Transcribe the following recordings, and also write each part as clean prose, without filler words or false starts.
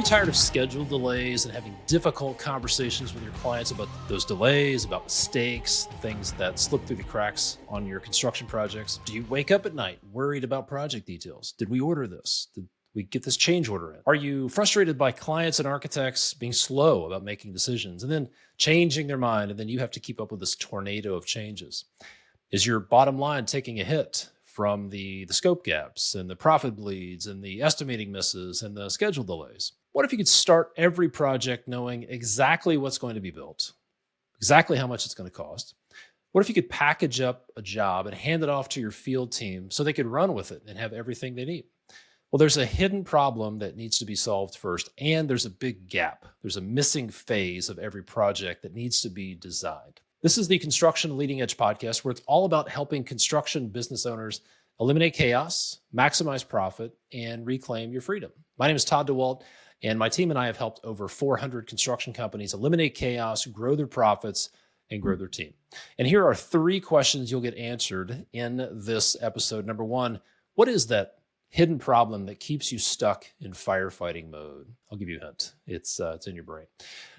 tired of schedule delays and having difficult conversations with your clients about those delays, about mistakes, things that slip through the cracks on your construction projects? Do you wake up at night worried about project details? Did we order this? Did we get this change order in? Are you frustrated by clients and architects being slow about making decisions and then changing their mind, and then you have to keep up with this tornado of changes? Is your bottom line taking a hit from the scope gaps and the profit bleeds and the estimating misses and the schedule delays? What if you could start every project knowing exactly what's going to be built, exactly how much it's going to cost? What if you could package up a job and hand it off to your field team so they could run with it and have everything they need? Well, there's a hidden problem that needs to be solved first, and there's a big gap. There's a missing phase of every project that needs to be designed. This is the Construction Leading Edge podcast, where it's all about helping construction business owners eliminate chaos, maximize profit, and reclaim your freedom. My name is Todd Dawalt, and my team and I have helped over 400 construction companies eliminate chaos, grow their profits, and grow their team. And here are 3 questions you'll get answered in this episode. Number 1, what is that hidden problem that keeps you stuck in firefighting mode? I'll give you a hint. It's in your brain.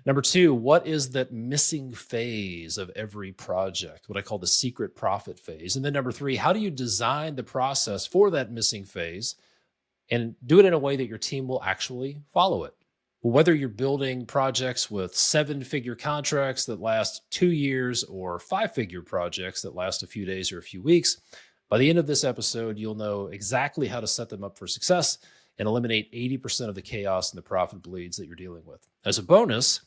Number 2, what is that missing phase of every project? What I call the secret profit phase. And then number 3, how do you design the process for that missing phase and do it in a way that your team will actually follow it? Well, whether you're building projects with 7-figure contracts that last 2 years or 5-figure projects that last a few days or a few weeks, by the end of this episode, you'll know exactly how to set them up for success and eliminate 80% of the chaos and the profit bleeds that you're dealing with. As a bonus,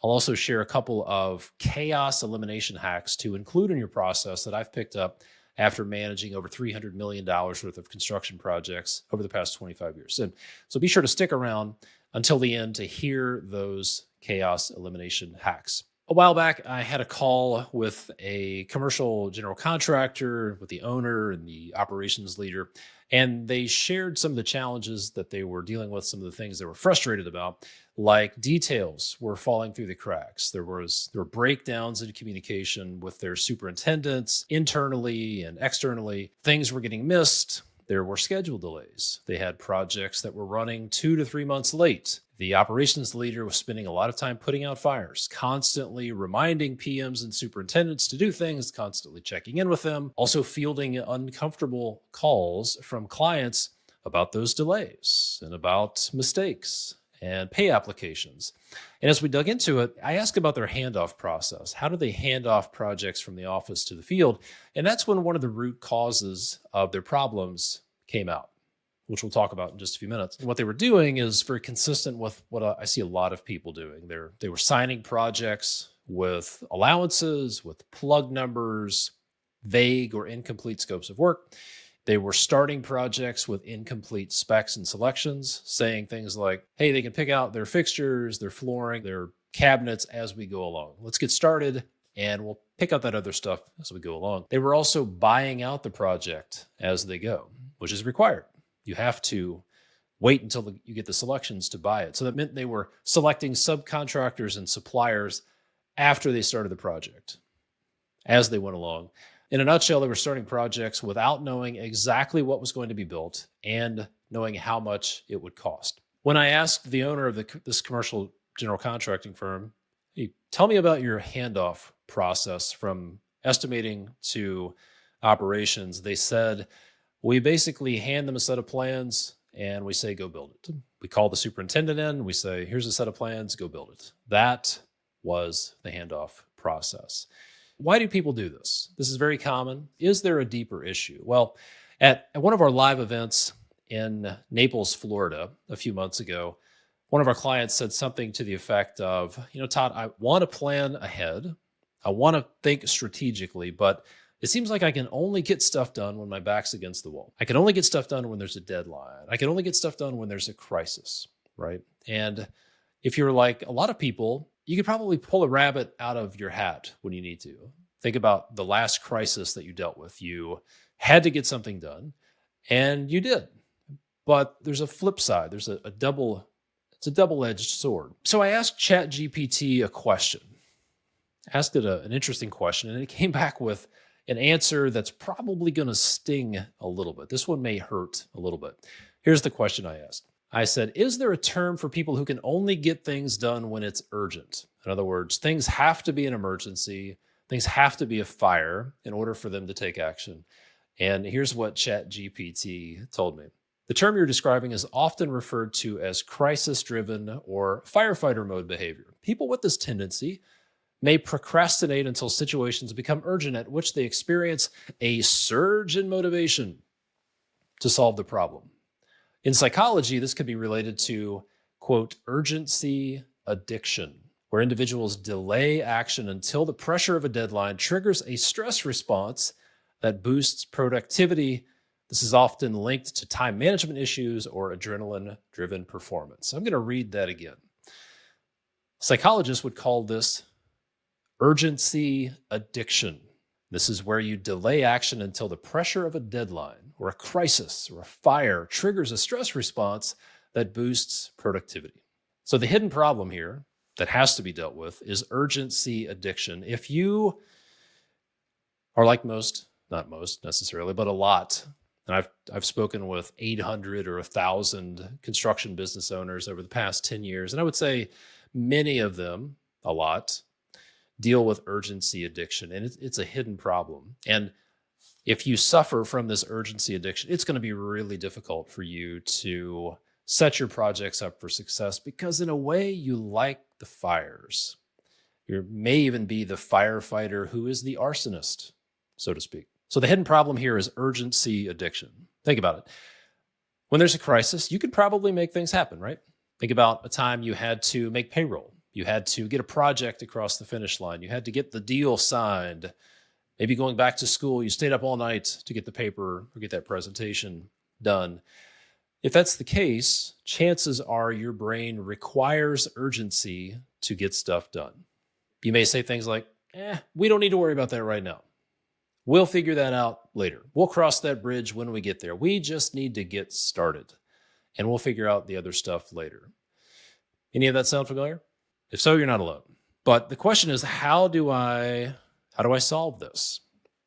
I'll also share a couple of chaos elimination hacks to include in your process that I've picked up after managing over $300 million worth of construction projects over the past 25 years. And so be sure to stick around until the end to hear those chaos elimination hacks. A while back, I had a call with a commercial general contractor, with the owner and the operations leader, and they shared some of the challenges that they were dealing with, some of the things they were frustrated about, like details were falling through the cracks. There were breakdowns in communication with their superintendents internally and externally. Things were getting missed. There were schedule delays. They had projects that were running 2 to 3 months late. The operations leader was spending a lot of time putting out fires, constantly reminding PMs and superintendents to do things, constantly checking in with them, also fielding uncomfortable calls from clients about those delays and about mistakes and pay applications. And as we dug into it, I asked about their handoff process. How do they hand off projects from the office to the field? And that's when one of the root causes of their problems came out, which we'll talk about in just a few minutes. And what they were doing is very consistent with what I see a lot of people doing. They were signing projects with allowances, with plug numbers, vague or incomplete scopes of work. They were starting projects with incomplete specs and selections, saying things like, hey, they can pick out their fixtures, their flooring, their cabinets as we go along. Let's get started, and we'll pick out that other stuff as we go along. They were also buying out the project as they go, which is required. You have to wait until you get the selections to buy it. So that meant they were selecting subcontractors and suppliers after they started the project, as they went along. In a nutshell, they were starting projects without knowing exactly what was going to be built and knowing how much it would cost. When I asked the owner of this commercial general contracting firm, hey, tell me about your handoff process from estimating to operations, they said, we basically hand them a set of plans and we say, go build it. We call the superintendent in, we say, here's a set of plans, go build it. That was the handoff process. Why do people do this? This is very common. Is there a deeper issue? Well, at one of our live events in Naples, Florida, a few months ago, one of our clients said something to the effect of, Todd, I want to plan ahead. I want to think strategically, but it seems like I can only get stuff done when my back's against the wall. I can only get stuff done when there's a deadline. I can only get stuff done when there's a crisis, right? And if you're like a lot of people, you could probably pull a rabbit out of your hat when you need to. Think about the last crisis that you dealt with. You had to get something done, and you did. But there's a flip side. There's a double-edged sword. So I asked ChatGPT a question. Asked it an interesting question, and it came back with an answer that's probably going to sting a little bit. This one may hurt a little bit. Here's the question I asked. I said, is there a term for people who can only get things done when it's urgent? In other words, things have to be an emergency, things have to be a fire in order for them to take action. And here's what ChatGPT told me. The term you're describing is often referred to as crisis-driven or firefighter mode behavior. People with this tendency may procrastinate until situations become urgent, at which they experience a surge in motivation to solve the problem. In psychology, this could be related to, quote, urgency addiction, where individuals delay action until the pressure of a deadline triggers a stress response that boosts productivity. This is often linked to time management issues or adrenaline-driven performance. I'm going to read that again. Psychologists would call this urgency addiction. This is where you delay action until the pressure of a deadline or a crisis or a fire triggers a stress response that boosts productivity. So the hidden problem here that has to be dealt with is urgency addiction. If you are like most, not most necessarily, but a lot, and I've spoken with 800 or 1,000 construction business owners over the past 10 years, and I would say many of them, a lot, deal with urgency addiction, and it's a hidden problem. And if you suffer from this urgency addiction, it's going to be really difficult for you to set your projects up for success because in a way you like the fires. You may even be the firefighter who is the arsonist, so to speak. So the hidden problem here is urgency addiction. Think about it. When there's a crisis, you could probably make things happen, right? Think about a time you had to make payroll. You had to get a project across the finish line. You had to get the deal signed. Maybe going back to school, you stayed up all night to get the paper or get that presentation done. If that's the case, chances are your brain requires urgency to get stuff done. You may say things like, we don't need to worry about that right now. We'll figure that out later. We'll cross that bridge when we get there. We just need to get started, and we'll figure out the other stuff later. Any of that sound familiar? If so, you're not alone. But the question is, how do I solve this?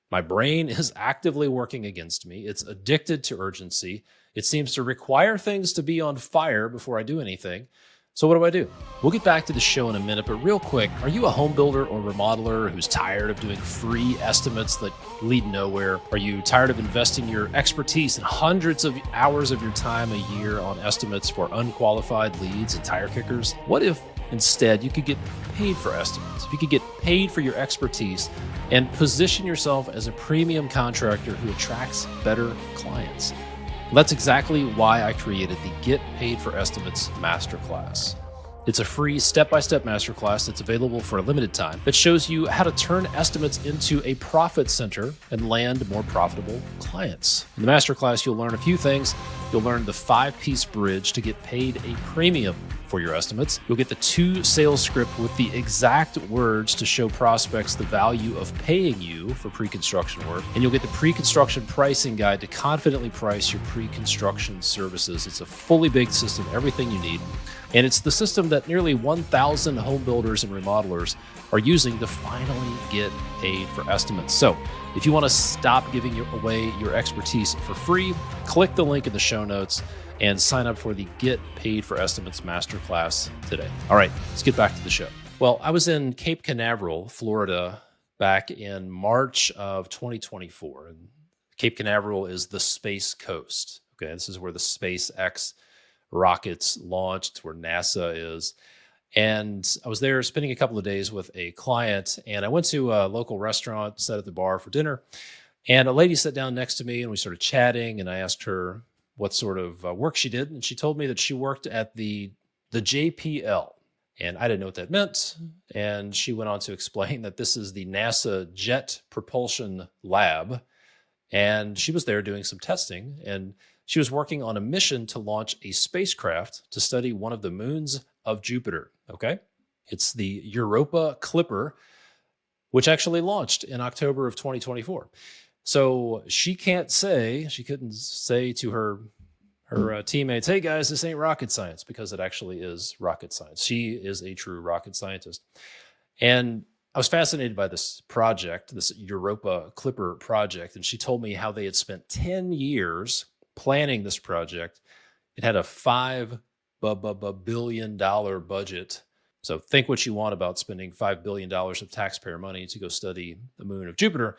My brain is actively working against me. It's addicted to urgency. It seems to require things to be on fire before I do anything. So what do? We'll get back to the show in a minute, but real quick, are you a home builder or remodeler who's tired of doing free estimates that lead nowhere? Are you tired of investing your expertise and hundreds of hours of your time a year on estimates for unqualified leads and tire kickers? What if instead you could get paid for estimates? If you could get paid for your expertise and position yourself as a premium contractor who attracts better clients. That's exactly why I created the Get Paid for Estimates Masterclass. It's a free step-by-step masterclass that's available for a limited time that shows you how to turn estimates into a profit center and land more profitable clients. In the masterclass, you'll learn a few things. You'll learn the 5-piece bridge to get paid a premium for your estimates. You'll get the 2 sales script with the exact words to show prospects the value of paying you for pre-construction work. And you'll get the pre-construction pricing guide to confidently price your pre-construction services. It's a fully baked system, everything you need. And it's the system that nearly 1,000 home builders and remodelers are using to finally get paid for estimates. So if you want to stop giving away your expertise for free, click the link in the show notes and sign up for the Get Paid for Estimates Masterclass today. All right, let's get back to the show. Well, I was in Cape Canaveral, Florida, back in March of 2024. And Cape Canaveral is the Space Coast. Okay, this is where the SpaceX rockets launched, where NASA is. And I was there spending a couple of days with a client, and I went to a local restaurant, sat at the bar for dinner, and a lady sat down next to me, and we started chatting, and I asked her what sort of work she did, and she told me that she worked at the JPL, and I didn't know what that meant, and she went on to explain that this is the NASA Jet Propulsion Lab, and she was there doing some testing, and she was working on a mission to launch a spacecraft to study one of the moons of Jupiter, okay? It's the Europa Clipper, which actually launched in October of 2024. So she couldn't say to her teammates, hey guys, this ain't rocket science, because it actually is rocket science. She is a true rocket scientist. And I was fascinated by this project, this Europa Clipper project, and she told me how they had spent 10 years planning this project It had a $5 billion budget. So think what you want about spending $5 billion of taxpayer money to go study the moon of Jupiter.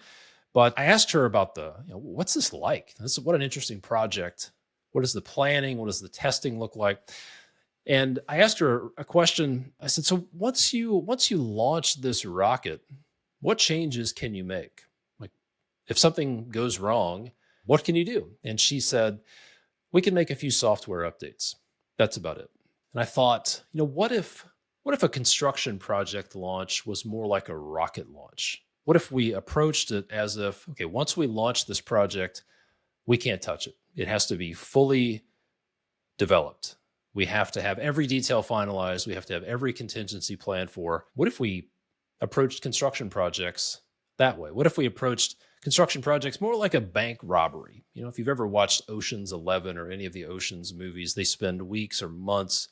But I asked her about what's this like? What an interesting project. What is the planning? What does the testing look like? And I asked her a question. I said, so once you launch this rocket, what changes can you make? Like, if something goes wrong, what can you do? And she said, we can make a few software updates. That's about it. And I thought, what if a construction project launch was more like a rocket launch? What if we approached it as if, okay, once we launch this project, we can't touch it. It has to be fully developed. We have to have every detail finalized. We have to have every contingency planned for. What if we approached construction projects that way? What if we approached construction projects more like a bank robbery? If you've ever watched Ocean's 11 or any of the Ocean's movies, they spend weeks or months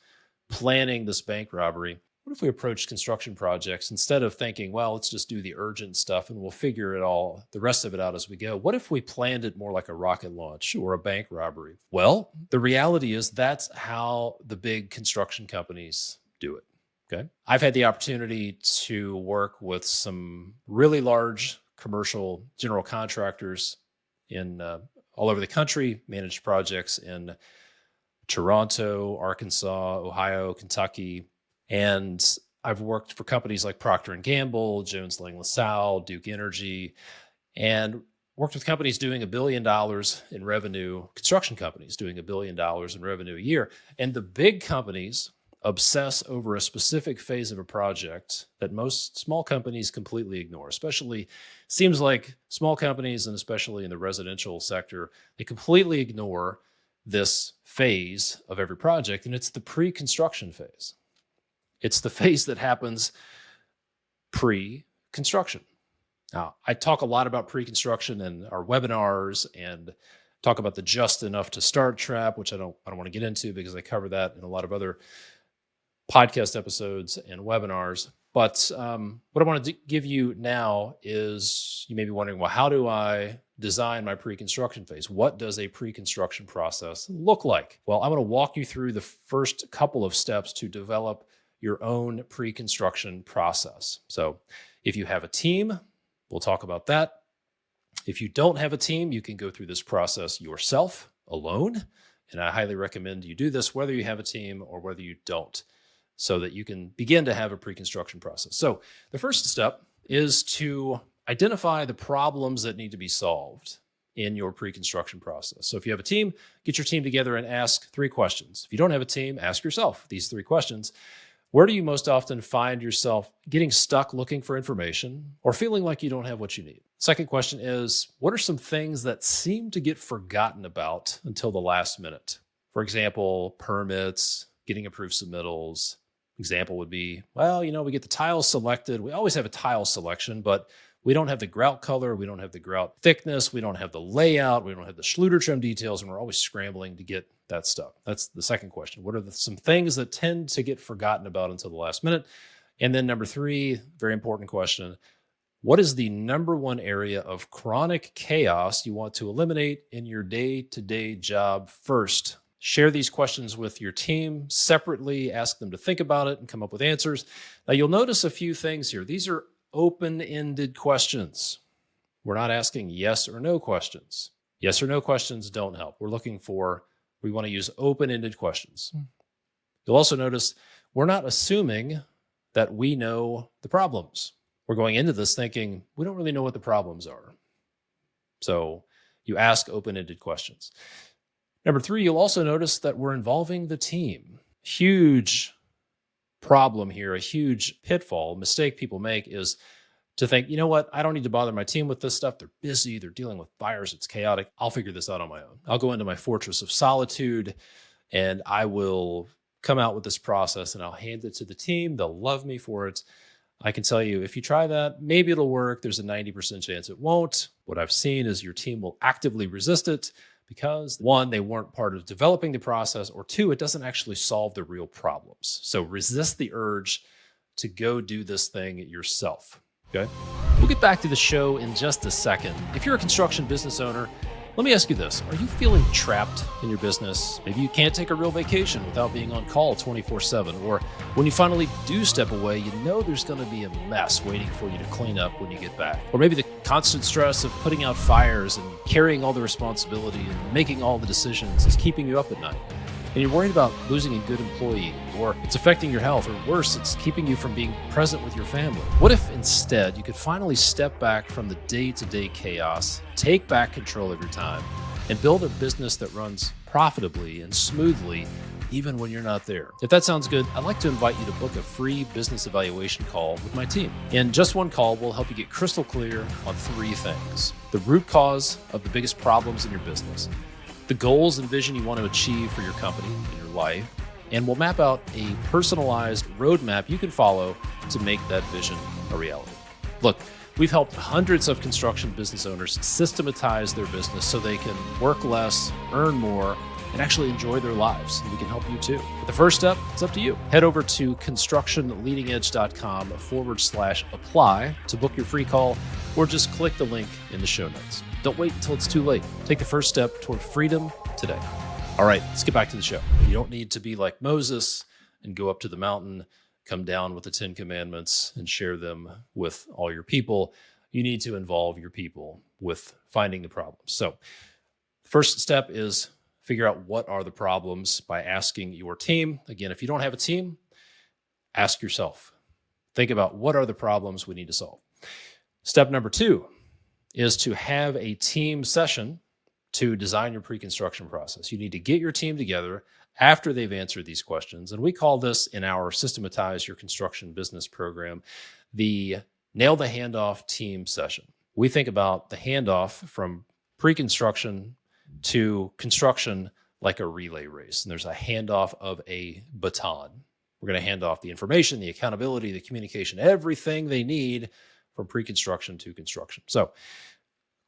planning this bank robbery. What if we approached construction projects instead of thinking, well, let's just do the urgent stuff and we'll figure the rest of it out as we go? What if we planned it more like a rocket launch or a bank robbery? Well, the reality is that's how the big construction companies do it. Okay. I've had the opportunity to work with some really large commercial general contractors in all over the country, managed projects in Toronto, Arkansas, Ohio, Kentucky. And I've worked for companies like Procter & Gamble, Jones Lang LaSalle, Duke Energy, and worked with companies doing $1 billion in revenue, construction companies doing $1 billion in revenue a year. And the big companies obsess over a specific phase of a project that most small companies completely ignore. Especially, seems like small companies, and especially in the residential sector, they completely ignore this phase of every project, and it's the pre-construction phase. It's the phase that happens pre-construction. Now, I talk a lot about pre-construction in our webinars and talk about the just enough to start trap, which I don't want to get into because I cover that in a lot of other podcast episodes and webinars. But what I want to give you now is, you may be wondering, well, how do I design my pre-construction phase? What does a pre-construction process look like? Well, I'm going to walk you through the first couple of steps to develop your own pre-construction process. So if you have a team, we'll talk about that. If you don't have a team, you can go through this process yourself, alone. And I highly recommend you do this whether you have a team or whether you don't, so that you can begin to have a pre-construction process. So the first step is to identify the problems that need to be solved in your pre-construction process. So if you have a team, get your team together and ask 3 questions. If you don't have a team, ask yourself these 3 questions. Where do you most often find yourself getting stuck looking for information or feeling like you don't have what you need? Second question is, what are some things that seem to get forgotten about until the last minute? For example, permits, getting approved submittals. Example would be, well, we get the tiles selected. We always have a tile selection, but we don't have the grout color. We don't have the grout thickness. We don't have the layout. We don't have the Schluter trim details, and we're always scrambling to get that stuff. That's the second question. What are some things that tend to get forgotten about until the last minute? And then number 3, very important question. What is the number 1 area of chronic chaos you want to eliminate in your day-to-day job first? Share these questions with your team separately, ask them to think about it and come up with answers. Now, you'll notice a few things here. These are open-ended questions. We're not asking yes or no questions. Yes or no questions don't help. We want to use open-ended questions. You'll also notice we're not assuming that we know the problems. We're going into this thinking we don't really know what the problems are. So you ask open-ended questions. Number 3, you'll also notice that we're involving the team. Huge problem here, a huge pitfall, mistake people make is to think, I don't need to bother my team with this stuff. They're busy. They're dealing with fires. It's chaotic. I'll figure this out on my own. I'll go into my fortress of solitude and I will come out with this process and I'll hand it to the team. They'll love me for it. I can tell you, if you try that, maybe it'll work. There's a 90% chance it won't. What I've seen is your team will actively resist it because 1, they weren't part of developing the process, or 2, it doesn't actually solve the real problems. So resist the urge to go do this thing yourself. Okay. We'll get back to the show in just a second. If you're a construction business owner, Let me ask you this. Are you feeling trapped in your business? Maybe you can't take a real vacation without being on call 24/7. Or when you finally do step away, you know there's going to be a mess waiting for you to clean up when you get back. Or maybe the constant stress of putting out fires and carrying all the responsibility and making all the decisions is keeping you up at night. And you're worried about losing a good employee, or it's affecting your health, or worse, it's keeping you from being present with your family. What if instead you could finally step back from the day-to-day chaos, take back control of your time, and build a business that runs profitably and smoothly even when you're not there? If that sounds good, I'd like to invite you to book a free business evaluation call with my team. In just one call, we'll help you get crystal clear on 3 things: the root cause of the biggest problems in your business, the goals and vision you want to achieve for your company and your life, and we'll map out a personalized roadmap you can follow to make that vision a reality. Look, we've helped hundreds of construction business owners systematize their business so they can work less, earn more, and actually enjoy their lives. And we can help you too. But the first step, it's up to you. Head over to constructionleadingedge.com/apply to book your free call, or just click the link in the show notes. Don't wait until it's too late. Take the first step toward freedom today. All right, let's get back to the show. You don't need to be like Moses and go up to the mountain, come down with the 10 commandments and share them with all your people. You need to involve your people with finding the problems. So the first step is figure out what are the problems by asking your team. Again, if you don't have a team, ask yourself. Think about what are the problems we need to solve. Step number 2 is to have a team session to design your pre-construction process. You need to get your team together after they've answered these questions. And we call this, in our Systematize Your Construction Business program, the Nail the Handoff team session. We think about the handoff from pre-construction to construction like a relay race. And there's a handoff of a baton. We're going to hand off the information, the accountability, the communication, everything they need from pre-construction to construction. So,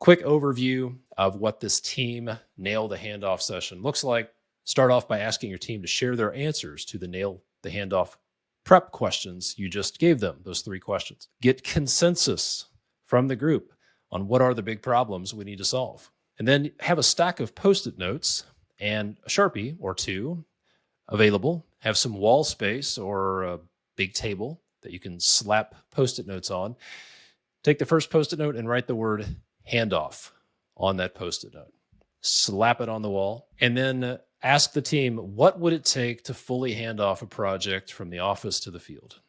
quick overview of what this team Nail the Handoff session looks like. Start off by asking your team to share their answers to the Nail the Handoff prep questions you just gave them, those 3 questions. Get consensus from the group on what are the big problems we need to solve. And then have a stack of Post-it notes and a Sharpie or 2 available. Have some wall space or a big table that you can slap Post-it notes on. Take the first Post-it note and write the word handoff on that Post-it note. Slap it on the wall, and then ask the team, what would it take to fully hand off a project from the office to the field?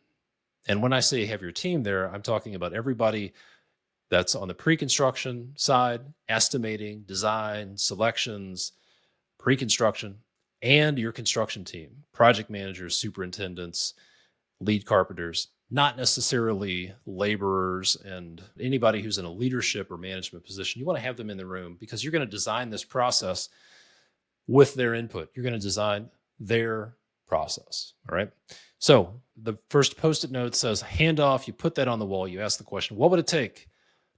And when I say have your team there, I'm talking about everybody that's on the pre-construction side, estimating, design, selections, pre-construction, and your construction team, project managers, superintendents, lead carpenters, not necessarily laborers and anybody who's in a leadership or management position. You want to have them in the room because you're going to design this process with their input. You're going to design their process. All right. So the first Post-it note says handoff. You put that on the wall. You ask the question, what would it take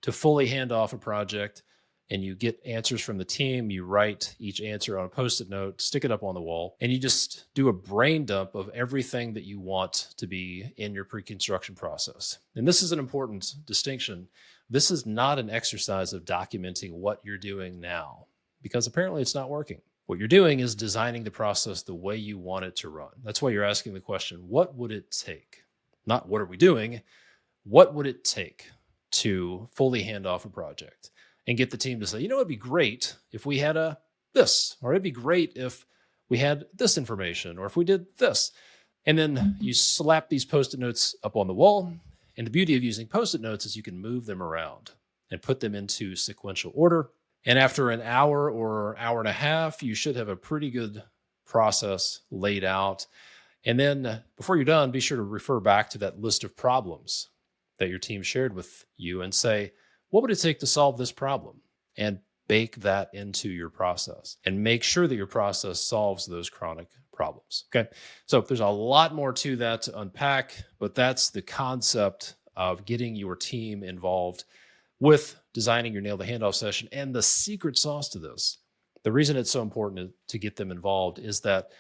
to fully hand off a project? And you get answers from the team. You write each answer on a Post-it note, stick it up on the wall, and you just do a brain dump of everything that you want to be in your pre-construction process. And this is an important distinction. This is not an exercise of documenting what you're doing now, because apparently it's not working. What you're doing is designing the process the way you want it to run. That's why you're asking the question, what would it take? Not what are we doing? What would it take to fully hand off a project? And get the team to say, you know, it'd be great if we had this, or it'd be great if we had this information, or if we did this. And then you slap these Post-it notes up on the wall. And the beauty of using Post-it notes is you can move them around and put them into sequential order. And after an hour or hour and a half, you should have a pretty good process laid out. And then before you're done, be sure to refer back to that list of problems that your team shared with you and say, what would it take to solve this problem? And bake that into your process and make sure that your process solves those chronic problems. Okay. So there's a lot more to that to unpack, but that's the concept of getting your team involved with designing your Nail the Handoff session. And the secret sauce to this, the reason it's so important to get them involved is that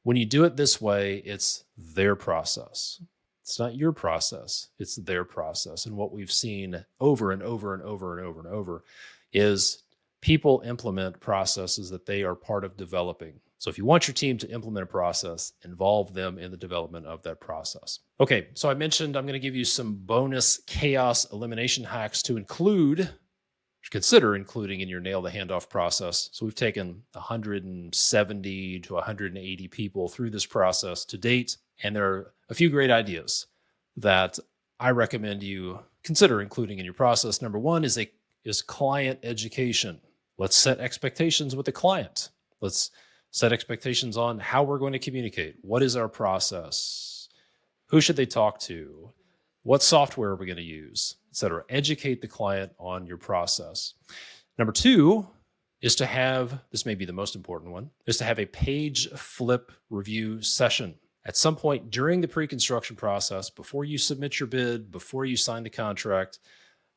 when you do it this way, it's their process. It's not your process, it's their process. And what we've seen over and over and over and over and over is People implement processes that they are part of developing. So if you want your team to implement a process, involve them in the development of that process. Okay, so I mentioned I'm going to give you some bonus chaos elimination hacks to consider including in your nail the handoff process. So we've taken 170 to 180 people through this process to date, and there are a few great ideas that I recommend you consider including in your process. Number one is client education. Let's set expectations with the client. Let's set expectations on how we're going to communicate. What is our process? Who should they talk to? What software are we going to use, et cetera? Educate the client on your process. Number two is to have, this may be the most important one, is to have a page flip review session. At some point during the pre-construction process, before you submit your bid, before you sign the contract,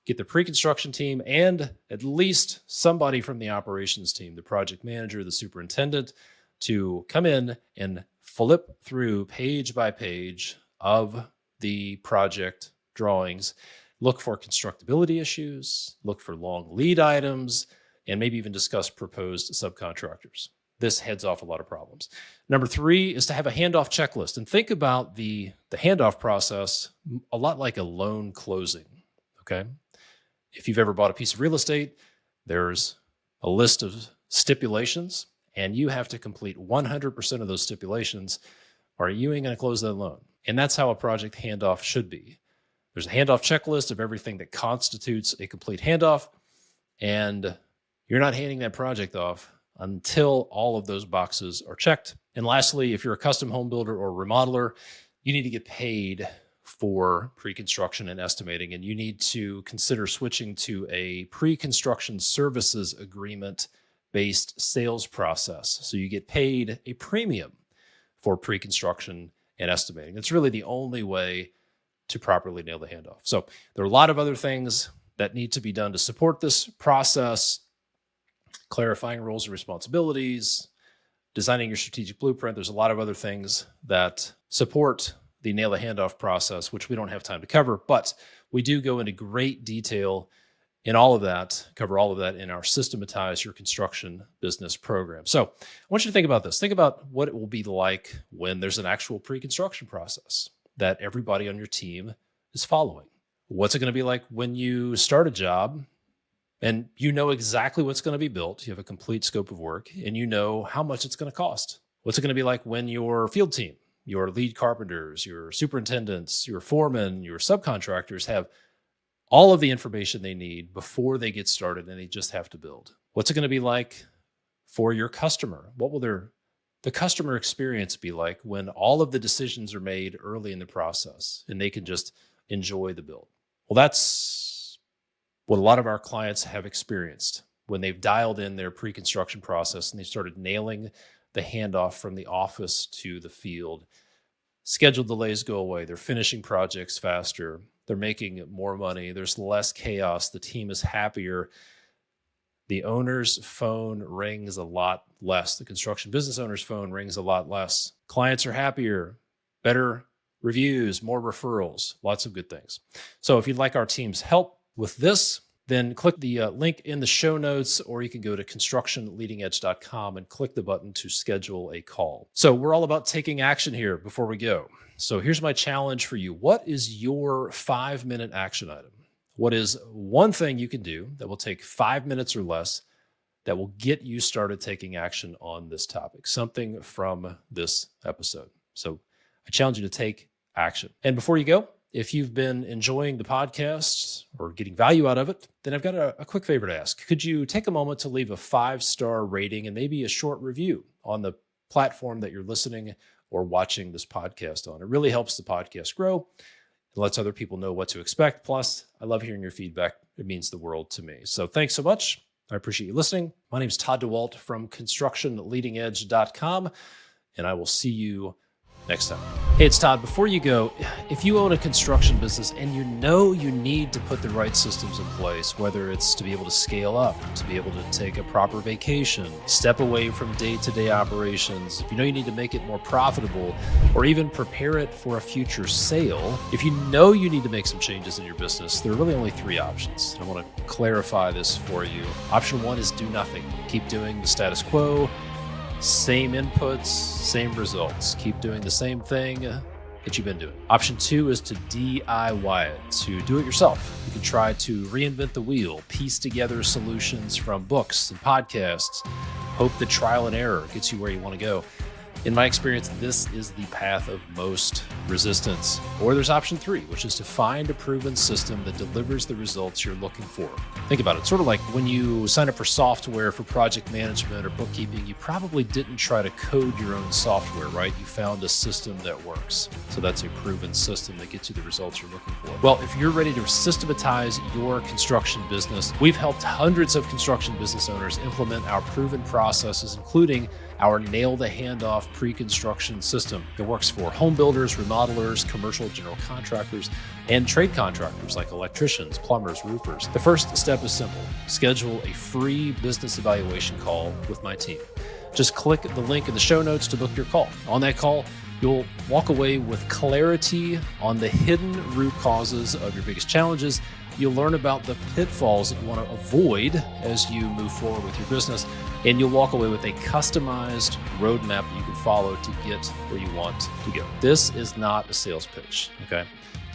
get the pre-construction team and at least somebody from the operations team, the project manager, the superintendent, to come in and flip through page by page of the project drawings, look for constructability issues, look for long lead items, and maybe even discuss proposed subcontractors. This heads off a lot of problems. Number three is to have a handoff checklist, and think about the handoff process a lot like a loan closing, okay? If you've ever bought a piece of real estate, there's a list of stipulations, and you have to complete 100% of those stipulations, or you ain't going to close that loan. And that's how a project handoff should be. There's a handoff checklist of everything that constitutes a complete handoff, and you're not handing that project off until all of those boxes are checked. And lastly, if you're a custom home builder or remodeler, you need to get paid for pre-construction and estimating, and you need to consider switching to a pre-construction services agreement-based sales process. So you get paid a premium for pre-construction and estimating. It's really the only way to properly nail the handoff. So there are a lot of other things that need to be done to support this process, clarifying roles and responsibilities, designing your strategic blueprint. There's a lot of other things that support the nail the handoff process, which we don't have time to cover, but we do go into great detail in all of that, cover all of that in our Systematize Your Construction Business program. So I want you to think about this. Think about what it will be like when there's an actual pre-construction process that everybody on your team is following. What's it going to be like when you start a job and you know exactly what's going to be built? You have a complete scope of work and you know how much it's going to cost. What's it going to be like when your field team, your lead carpenters, your superintendents, your foremen, your subcontractors have all of the information they need before they get started and they just have to build? What's it going to be like for your customer? What will the customer experience be like when all of the decisions are made early in the process and they can just enjoy the build? Well, that's what a lot of our clients have experienced when they've dialed in their pre-construction process and they started nailing the handoff from the office to the field. Schedule delays go away. They're finishing projects faster. They're making more money. There's less chaos. The team is happier. The owner's phone rings a lot less. The construction business owner's phone rings a lot less. Clients are happier, better reviews, more referrals, lots of good things. So if you'd like our team's help with this, then click the link in the show notes, or you can go to constructionleadingedge.com and click the button to schedule a call. So we're all about taking action here before we go. So here's my challenge for you. What is your 5-minute action item? What is one thing you can do that will take 5 minutes or less that will get you started taking action on this topic? Something from this episode. So I challenge you to take action. And before you go, if you've been enjoying the podcast or getting value out of it, then I've got a quick favor to ask. Could you take a moment to leave a 5-star rating and maybe a short review on the platform that you're listening or watching this podcast on? It really helps the podcast grow. It lets other people know what to expect. Plus, I love hearing your feedback. It means the world to me. So thanks so much. I appreciate you listening. My name is Todd Dawalt from constructionleadingedge.com, and I will see you next time. Hey, it's Todd. Before you go, if you own a construction business and you know you need to put the right systems in place, whether it's to be able to scale up, to be able to take a proper vacation, step away from day-to-day operations, if you know you need to make it more profitable, or even prepare it for a future sale, if you know you need to make some changes in your business, there are really only three options. I want to clarify this for you. Option one is do nothing. Keep doing the status quo. Same inputs, same results. Keep doing the same thing that you've been doing. Option two is to DIY it, to do it yourself. You can try to reinvent the wheel, piece together solutions from books and podcasts, hope that trial and error gets you where you want to go. In my experience, this is the path of most resistance. Or there's option three, which is to find a proven system that delivers the results you're looking for. Think about it. It's sort of like when you sign up for software for project management or bookkeeping, you probably didn't try to code your own software, right? You found a system that works. So that's a proven system that gets you the results you're looking for. Well, if you're ready to systematize your construction business, we've helped hundreds of construction business owners implement our proven processes, including our Nail the Handoff pre-construction system that works for home builders, remodelers, commercial general contractors, and trade contractors like electricians, plumbers, roofers. The first step is simple. Schedule a free business evaluation call with my team. Just click the link in the show notes to book your call. On that call, you'll walk away with clarity on the hidden root causes of your biggest challenges. You'll learn about the pitfalls that you want to avoid as you move forward with your business, and you'll walk away with a customized roadmap that you can follow to get where you want to go. This is not a sales pitch, okay?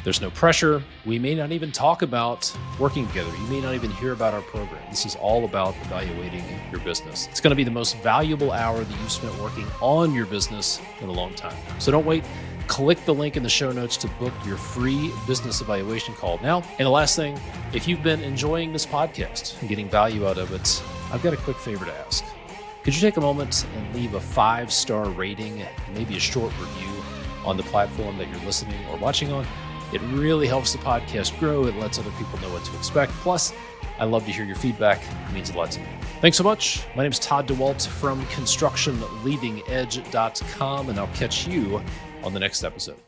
There's no pressure. We may not even talk about working together. You may not even hear about our program. This is all about evaluating your business. It's going to be the most valuable hour that you've spent working on your business in a long time. So don't wait. Click the link in the show notes to book your free business evaluation call now. And the last thing, if you've been enjoying this podcast and getting value out of it, I've got a quick favor to ask. Could you take a moment and leave a 5-star rating and maybe a short review on the platform that you're listening or watching on? It really helps the podcast grow. It lets other people know what to expect. Plus, I love to hear your feedback. It means a lot to me. Thanks so much. My name is Todd Dawalt from ConstructionLeadingEdge.com, and I'll catch you on the next episode.